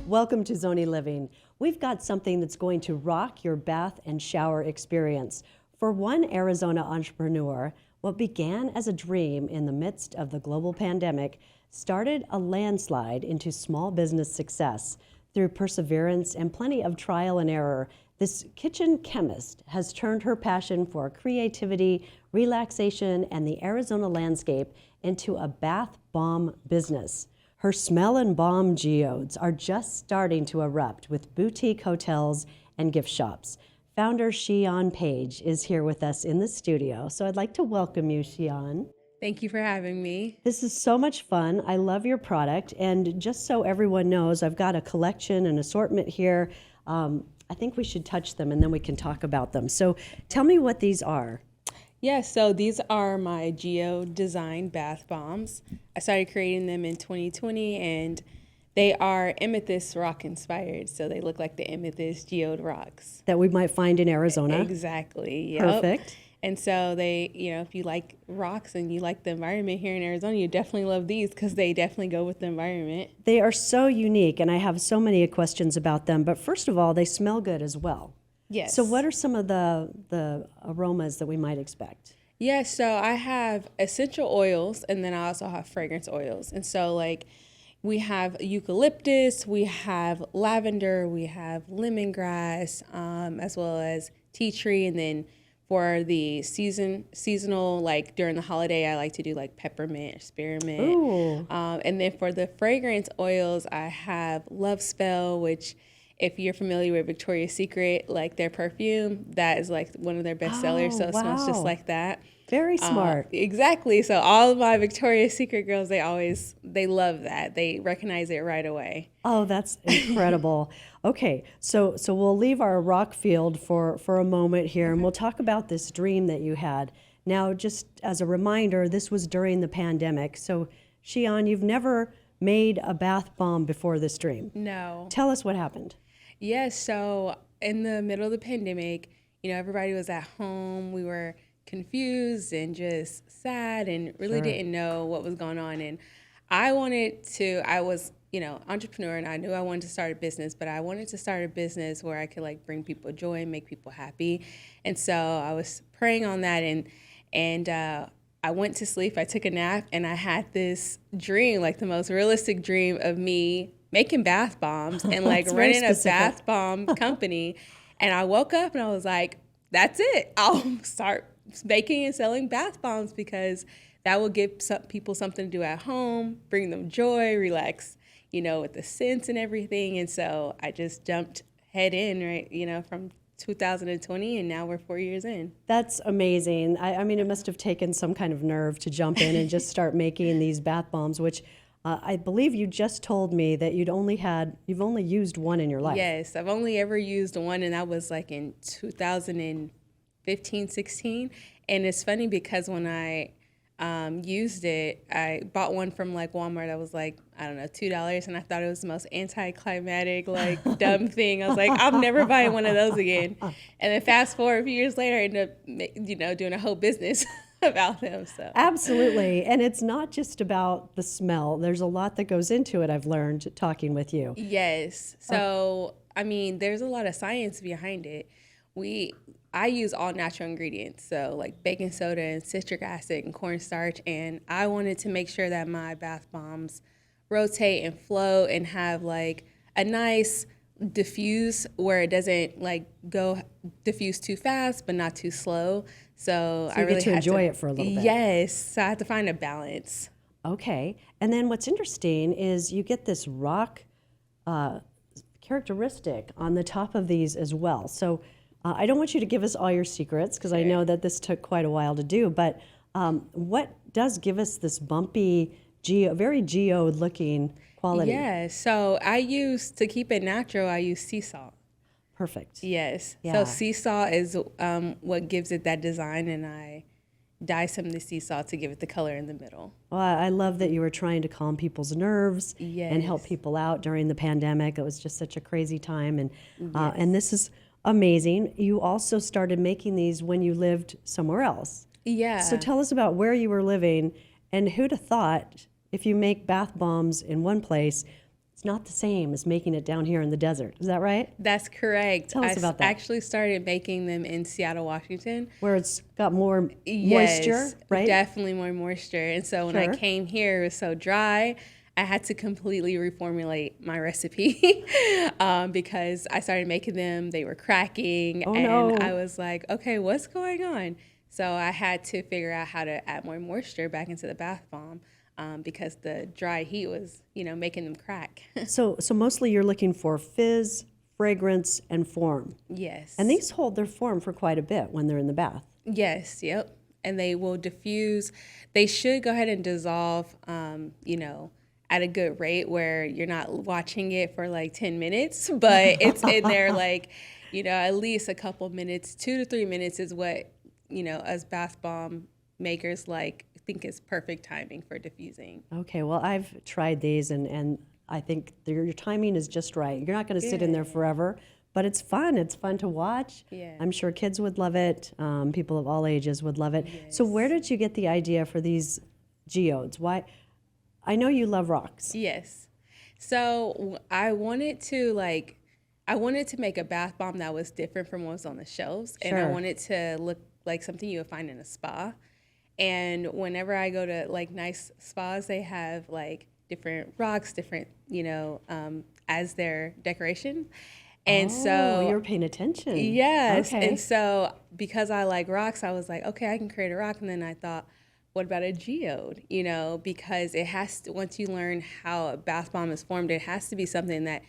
Welcome to Zonie Living. We've got something that's going to rock your bath and shower experience. For one Arizona entrepreneur, what began as a dream in the midst of the global pandemic started a landslide into small business success. Through perseverance and plenty of trial and error, this kitchen chemist has turned her passion for creativity, relaxation, and the Arizona landscape into a bath bomb business. Her smell and balm geodes are just starting to erupt with boutique hotels and gift shops. Founder Sheon Paige is here with us in the studio, so I'd like to welcome you, Sheon. Thank you for having me. This is so much fun. I love your product, and just so everyone knows, I've got a collection and assortment here. I think we should touch them, and then we can talk about them. So tell me what these are. Yes, so these are my Geode design bath bombs. I started creating them in 2020, and they are amethyst rock inspired. So they look like the amethyst geode rocks That we might find in Arizona. Exactly. Yep. Perfect. And so they, if you like rocks and you like the environment here in Arizona, you definitely love these because they definitely go with the environment. They are so unique, and I have so many questions about them. But first of all, they smell good as well. Yes. So what are some of the aromas that we might expect? Yes, so I have essential oils, and then I also have fragrance oils. And so like we have eucalyptus, we have lavender, we have lemongrass, as well as tea tree. And then for the seasonal, like during the holiday, I like to do like peppermint or spearmint. Ooh. And then for the fragrance oils, I have Love Spell, which if you're familiar with Victoria's Secret, like their perfume, that is like one of their best sellers. So it smells just like that. Very smart. Exactly. So all of my Victoria's Secret girls, they love that. They recognize it right away. Oh, that's incredible. Okay, so we'll leave our rock field for a moment here, and we'll talk about this dream that you had. Now, just as a reminder, this was during the pandemic. So, Sheon, you've never made a bath bomb before this dream. No. Tell us what happened. Yes. So in the middle of the pandemic, everybody was at home. We were confused and just sad and really didn't know what was going on. And I was, entrepreneur, and I knew I wanted to start a business, but I wanted to start a business where I could like bring people joy and make people happy. And so I was praying on that, and I went to sleep, I took a nap, and I had this dream, like the most realistic dream of me making bath bombs and like running a bath bomb company. And I woke up and I was like, that's it. I'll start making and selling bath bombs because that will give some people something to do at home, bring them joy, relax, with the scents and everything. And so I just jumped head in, right, from 2020, and now we're 4 years in. That's amazing. I mean, it must have taken some kind of nerve to jump in and just start making these bath bombs, which I believe you just told me that you've only used one in your life. Yes, I've only ever used one, and that was like in 2015, 16. And it's funny because when I used it, I bought one from like Walmart that was like, I don't know, $2, and I thought it was the most anticlimactic, like dumb thing. I was like, I'm never buying one of those again. And then fast forward a few years later, I ended up, doing a whole business about them. So Absolutely. And it's not just about the smell. There's a lot that goes into it, I've learned talking with you. Yes. So, I mean, there's a lot of science behind it. I use all natural ingredients, so like baking soda and citric acid and cornstarch, and I wanted to make sure that my bath bombs rotate and flow and have like a nice diffuse where it doesn't like go diffuse too fast but not too slow. So I really get to enjoy it for a little bit. Yes, so I had to find a balance. Okay, and then what's interesting is you get this rock characteristic on the top of these as well. So I don't want you to give us all your secrets because I know that this took quite a while to do, but what does give us this bumpy, very geode looking quality? Yeah, so to keep it natural, I use sea salt. Perfect. Yes. Yeah. So sea salt is what gives it that design, and I dye some of the sea salt to give it the color in the middle. Well, I love that you were trying to calm people's nerves and help people out during the pandemic. It was just such a crazy time, and this is amazing. You also started making these when you lived somewhere else. Yeah. So tell us about where you were living, and who'd have thought if you make bath bombs in one place, it's not the same as making it down here in the desert. Is that right? That's correct. Tell us about that. I actually started making them in Seattle, Washington. Where it's got more moisture, right? Definitely more moisture. And so when I came here, it was so dry. I had to completely reformulate my recipe because I started making them. They were cracking. I was like, okay, what's going on? So I had to figure out how to add more moisture back into the bath bomb because the dry heat was, making them crack. So mostly you're looking for fizz, fragrance, and form. Yes. And these hold their form for quite a bit when they're in the bath. Yes, yep. And they will diffuse. They should go ahead and dissolve, at a good rate where you're not watching it for like 10 minutes, but it's in there like, at least a couple minutes, 2 to 3 minutes is what, us bath bomb makers think is perfect timing for diffusing. Okay, well, I've tried these and I think your timing is just right. You're not going to sit in there forever, but it's fun. It's fun to watch. Yeah. I'm sure kids would love it. People of all ages would love it. Yes. So where did you get the idea for these geodes? Why? I know you love rocks. Yes. So I wanted to make a bath bomb that was different from what was on the shelves. Sure. And I wanted to look like something you would find in a spa. And whenever I go to like nice spas, they have like different rocks, different, as their decoration. And so you're paying attention. Yes. Okay. And so because I like rocks, I was like, okay, I can create a rock. And then I thought, what about a geode? Because it has to, once you learn how a bath bomb is formed, it has to be something that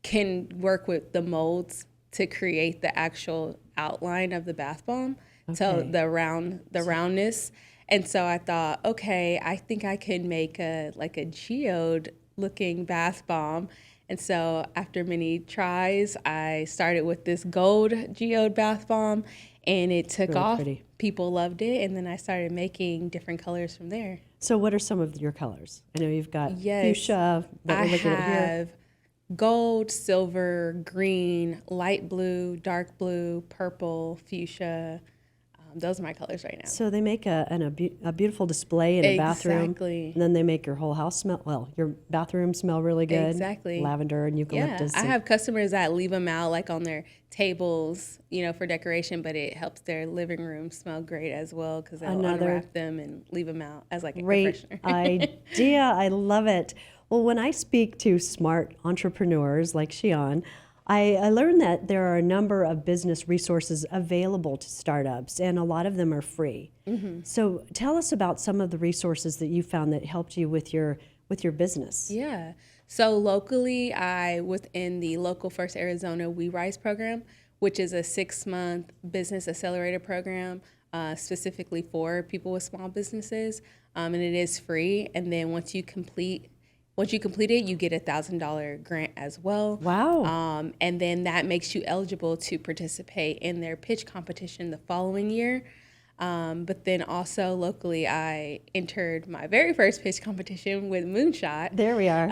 can work with the molds to create the actual outline of the bath bomb. Okay. So the roundness. And so I thought, okay, I think I can make a geode looking bath bomb. And so after many tries, I started with this gold geode bath bomb, and it took really off. Pretty. People loved it, and then I started making different colors from there. So what are some of your colors? I know you've got Yes. fuchsia that we're looking at here. I have gold, silver, green, light blue, dark blue, purple, fuchsia. Those are my colors right now. So they make a beautiful display in a bathroom. Exactly. And then they make your whole house smell, well, your bathroom smell really good. Exactly. Lavender and eucalyptus. Yeah, I have customers that leave them out like on their tables, for decoration, but it helps their living room smell great as well because they'll unwrap them and leave them out as like a great idea. I love it. Well, when I speak to smart entrepreneurs like Sheon, I learned that there are a number of business resources available to startups, and a lot of them are free. Mm-hmm. So tell us about some of the resources that you found that helped you with your business. Yeah. So locally, I was in the Local First Arizona We Rise program, which is a 6-month business accelerator program specifically for people with small businesses, and it is free. And then once you complete it, you get $1,000 grant as well. Wow. And then that makes you eligible to participate in their pitch competition the following year. But then also locally, I entered my very first pitch competition with Moonshot. There we are.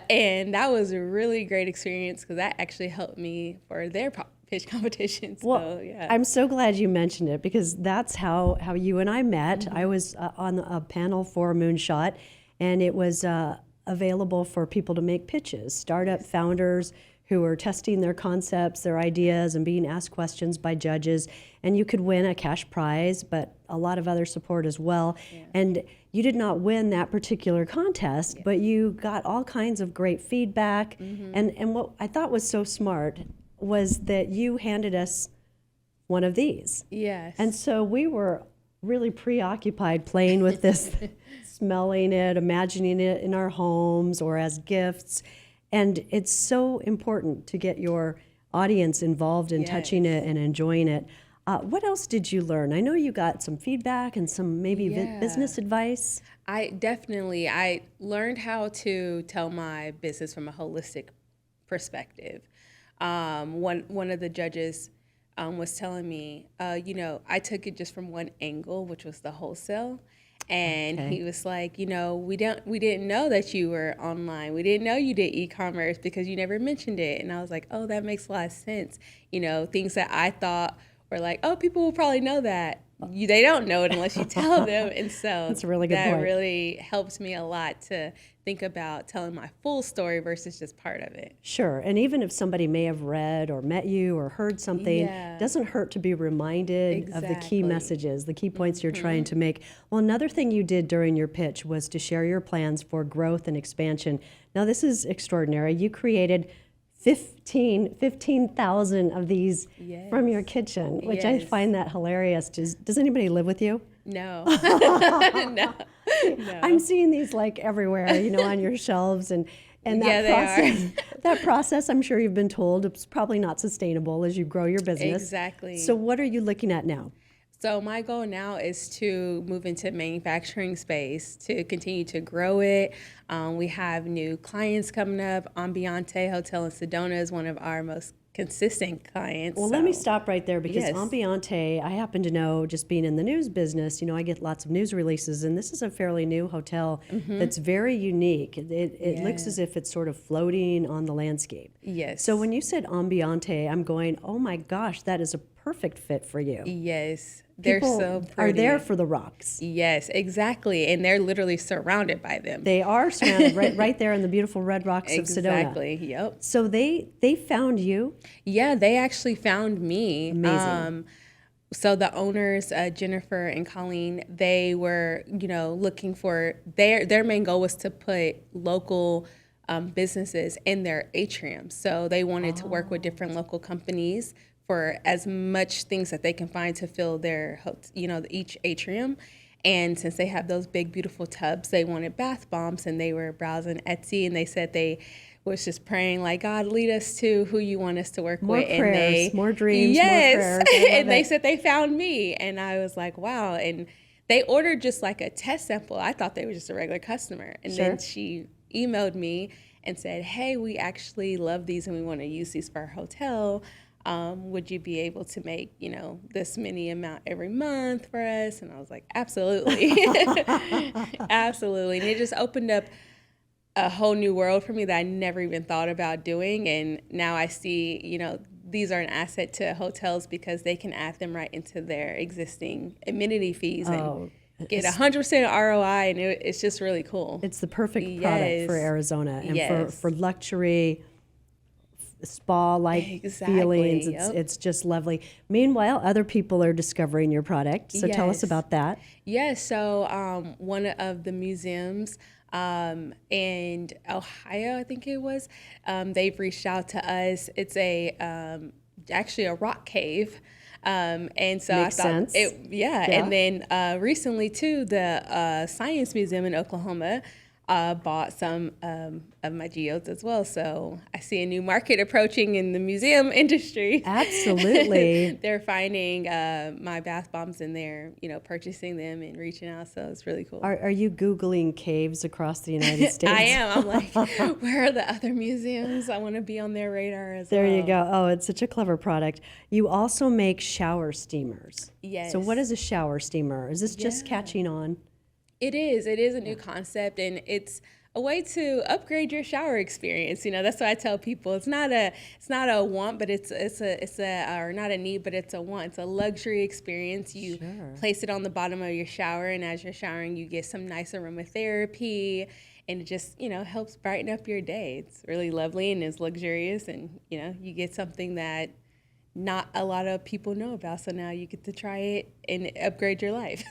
And that was a really great experience because that actually helped me for their pitch competition. Well, yeah. I'm so glad you mentioned it because that's how you and I met. Mm-hmm. I was on a panel for Moonshot, and it was available for people to make pitches, startup founders who are testing their concepts, their ideas, and being asked questions by judges. And you could win a cash prize, but a lot of other support as well. Yeah. And you did not win that particular contest, but you got all kinds of great feedback. Mm-hmm. And what I thought was so smart was that you handed us one of these. Yes. And so we were really preoccupied playing with this, smelling it, imagining it in our homes or as gifts. And it's so important to get your audience involved in touching it and enjoying it. What else did you learn? I know you got some feedback and some maybe business advice. I learned how to tell my business from a holistic perspective. One of the judges was telling me, I took it just from one angle, which was the wholesale. And he was like, we didn't know that you were online. We didn't know you did e-commerce because you never mentioned it. And I was like, oh, that makes a lot of sense. Things that I thought were like, oh, people will probably know that. They don't know it unless you tell them. And so that's a really good point. That really helped me a lot to think about telling my full story versus just part of it. Sure. And even if somebody may have read or met you or heard something, it doesn't hurt to be reminded of the key messages, the key points you're trying to make. Well, another thing you did during your pitch was to share your plans for growth and expansion. Now, this is extraordinary. You created 15,000 of these from your kitchen, which I find that hilarious. Does anybody live with you? No. No. I'm seeing these like everywhere, on your shelves and that process. That process, I'm sure you've been told, it's probably not sustainable as you grow your business. Exactly. So what are you looking at now? So my goal now is to move into manufacturing space, to continue to grow it. We have new clients coming up. Ambiente Hotel in Sedona is one of our most consistent clients. Well, let me stop right there because Ambiente, I happen to know, just being in the news business, I get lots of news releases, and this is a fairly new hotel that's very unique. It looks as if it's sort of floating on the landscape. Yes. So when you said Ambiente, I'm going, oh my gosh, that is a perfect fit for you. Yes. They're so pretty. Are there for the rocks. Yes, exactly. And they're literally surrounded by them. They are surrounded right there in the beautiful red rocks of Sedona. Exactly, yep. So they found you? Yeah, they actually found me. Amazing. So the owners, Jennifer and Colleen, they were, looking for, their main goal was to put local businesses in their atrium. So they wanted to work with different local companies for as much things that they can find to fill their, each atrium. And since they have those big, beautiful tubs, they wanted bath bombs, and they were browsing Etsy, and they said they was just praying, like, God, lead us to who you want us to work more with. Prayers, more dreams, more prayers. And they said they found me, and I was like, wow. And they ordered just like a test sample. I thought they were just a regular customer. And then she emailed me and said, hey, we actually love these, and we want to use these for our hotel. Would you be able to make, this many amount every month for us? And I was like, absolutely. Absolutely. And it just opened up a whole new world for me that I never even thought about doing. And now I see, these are an asset to hotels because they can add them right into their existing amenity fees and get 100% ROI. And it's just really cool. It's the perfect product for Arizona and for luxury spa-like feelings. It's just lovely. Meanwhile, other people are discovering your product. So tell us about that. Yes. So one of the museums in Ohio, I think it was, they've reached out to us. It's actually a rock cave. And so Makes I thought sense. And then recently too, the Science Museum in Oklahoma bought some of my geodes as well. So I see a new market approaching in the museum industry. Absolutely. They're finding my bath bombs and they're, purchasing them and reaching out. So it's really cool. Are you Googling caves across the United States? I am. I'm like, where are the other museums? I want to be on their radar as well. There you go. Oh, it's such a clever product. You also make shower steamers. Yes. So what is a shower steamer? Is this just catching on? It is. It is a new concept, and it's a way to upgrade your shower experience. That's what I tell people. It's not a want, but it's or not a need, but it's a want. It's a luxury experience. You place it on the bottom of your shower, and as you're showering, you get some nice aromatherapy, and it just helps brighten up your day. It's really lovely and it's luxurious, and you get something that not a lot of people know about. So now you get to try it and upgrade your life.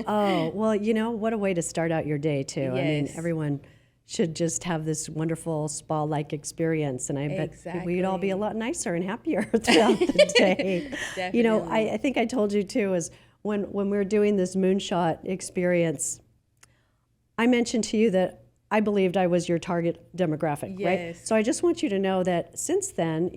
Oh, well, what a way to start out your day too. Yes. I mean, everyone should just have this wonderful spa-like experience, and I bet we'd all be a lot nicer and happier throughout the day. Definitely. I think I told you too, is when we were doing this moonshot experience, I mentioned to you that I believed I was your target demographic, right? So I just want you to know that since then,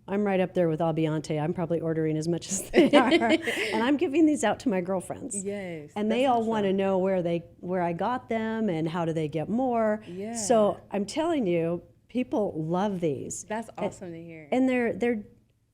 I'm right up there with Ambiente. I'm probably ordering as much as they are, and I'm giving these out to my girlfriends. Yes, and they all want to know where I got them and how do they get more. Yeah. So I'm telling you, people love these. That's awesome to hear. And they're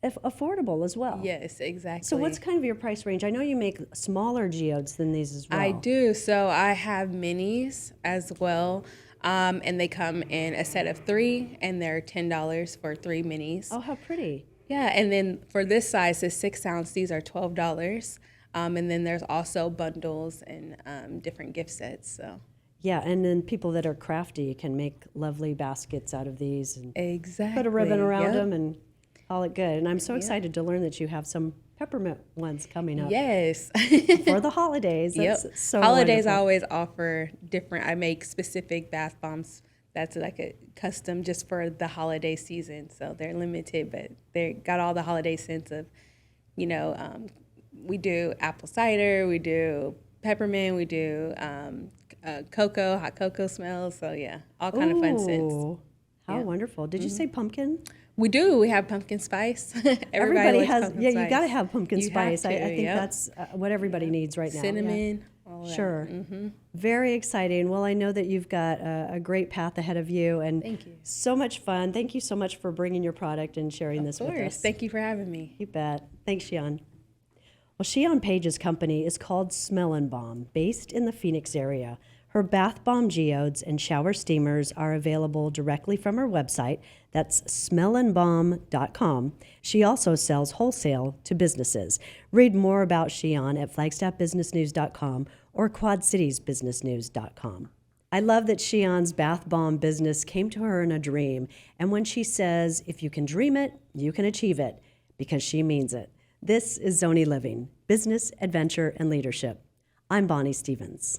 affordable as well. Yes, exactly. So what's kind of your price range? I know you make smaller geodes than these as well. I do. So I have minis as well. And they come in a set of 3, and they're $10 for 3 minis. Oh, how pretty. Yeah, and then for this size, the 6 ounce, these are $12. And then there's also bundles and different gift sets. So Yeah, and then people that are crafty can make lovely baskets out of these and exactly. put a ribbon around Yep. them and call it good. And I'm so excited to learn that you have some peppermint ones coming up Yes. for the holidays. That's Yep. so Holidays, I wonderful. always offer different. I make specific bath bombs that's like a custom just for the holiday season. So they're limited, but they got all the holiday scents of, we do apple cider, we do peppermint, we do cocoa, hot cocoa smells. So yeah, all kind of fun scents. Ooh, how wonderful. Did you say pumpkin? We do. We have pumpkin spice. Everybody likes has, pumpkin yeah, spice. you got to have pumpkin You have spice. I to, think yep. that's what everybody needs right now. Yeah. Cinnamon. All of that. Sure. Very exciting. Well, I know that you've got a great path ahead of you and Thank you. so much fun. Thank you so much for bringing your product and sharing this Of with course. us. Thank you for having me. You bet. Thanks, Sheon. Well, Sheon Paige's company is called Smellin' Balm, based in the Phoenix area. Her bath bomb geodes and shower steamers are available directly from her website. That's smellandbalm.com. She also sells wholesale to businesses. Read more about Sheon at flagstaffbusinessnews.com or quadcitiesbusinessnews.com. I love that Sheon's bath bomb business came to her in a dream. And when she says, if you can dream it, you can achieve it, because she means it. This is Zonie Living, Business, Adventure, and Leadership. I'm Bonnie Stevens.